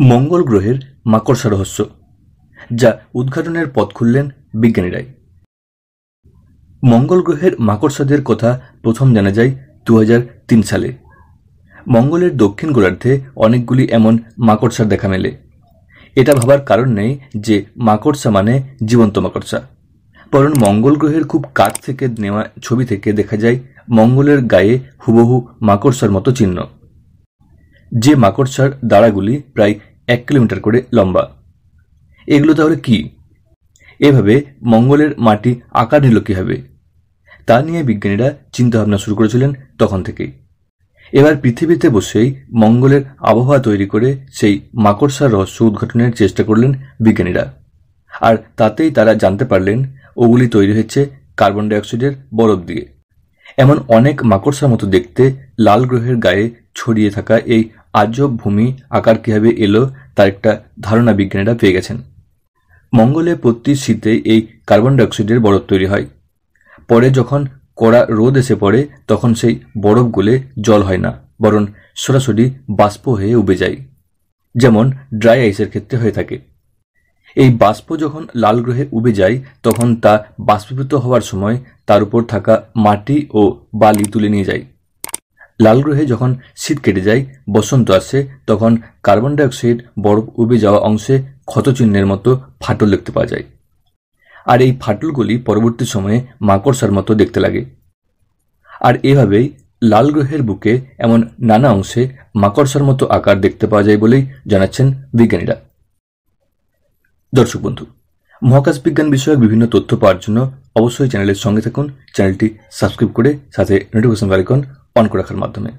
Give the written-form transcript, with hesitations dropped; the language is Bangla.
মঙ্গল গ্রহের মাকড়সা রহস্য, যা উদ্ঘাটনের পথ খুললেন বিজ্ঞানীরাই। মঙ্গল গ্রহের মাকড়সাদের কথা প্রথম জানা যায় 2003 সালে। মঙ্গলের দক্ষিণ গোলার্ধে অনেকগুলি এমন মাকড়সার দেখা মেলে। এটা ভাবার কারণ নেই যে মাকড়সা মানে জীবন্ত মাকড়সা, বরং মঙ্গল গ্রহের খুব কাছ থেকে নেওয়া ছবি থেকে দেখা যায় মঙ্গলের গায়ে হুবহু মাকড়সার মতো চিহ্ন, যে মাকড়সার দাঁড়াগুলি প্রায় 1 কিলোমিটার করে লম্বা। এগুলো তাহলে কি? এভাবে মঙ্গলের মাটি আকার নিল কিভাবে, তা নিয়ে বিজ্ঞানীরা চিন্তাভাবনা শুরু করেছিলেন তখন থেকেই। এবার পৃথিবীতে বসেই মঙ্গলের আবহাওয়া তৈরি করে সেই মাকড়সার রহস্য উদ্ঘাটনের চেষ্টা করলেন বিজ্ঞানীরা। আর তাতেই তারা জানতে পারলেন ওগুলি তৈরি হয়েছে কার্বন ডাইঅক্সাইডের বরফ দিয়ে। এমন অনেক মাকড়সার মতো দেখতে লাল গ্রহের গায়ে ছড়িয়ে থাকা এই আজব ভূমি আকার কিভাবে এলো তার একটা ধারণা বিজ্ঞানীরা পেয়ে গেছেন। মঙ্গলে প্রতি শীতে এই কার্বন ডাইঅক্সাইডের বরফ তৈরি হয়। পরে যখন কড়া রোদ এসে পড়ে তখন সেই বরফ গলে জল হয় না, বরং সরাসরি বাষ্প হয়ে উবে যায়, যেমন ড্রাই আইসের ক্ষেত্রে হয়ে থাকে। এই বাষ্প যখন লাল গ্রহে উবে যায় তখন তা বাষ্পীভূত হওয়ার সময় তার উপর থাকা মাটি ও বালি তুলে নিয়ে যায়। লাল গ্রহে যখন শীত কেটে যায়, বসন্ত আসে, তখন কার্বন ডাইঅক্সাইড বরফ উবে যাওয়া অংশে ক্ষতচিহ্নের মতো ফাটল দেখতে পাওয়া যায়। আর এই ফাটলগুলি পরবর্তী সময়ে মাকড়সার মতো দেখতে লাগে। আর এভাবেই লাল গ্রহের বুকে এমন নানা অংশে মাকড়সার মতো আকার দেখতে পাওয়া যায় বলেই জানাচ্ছেন বিজ্ঞানীরা। দর্শক বন্ধু, মহাকাশ বিজ্ঞান বিষয়ক বিভিন্ন তথ্য পাওয়ার জন্য অবশ্যই চ্যানেলের সঙ্গে থাকুন। চ্যানেলটি সাবস্ক্রাইব করে সাথে নোটিফিকেশন আইকন অন করে রাখার মাধ্যমে।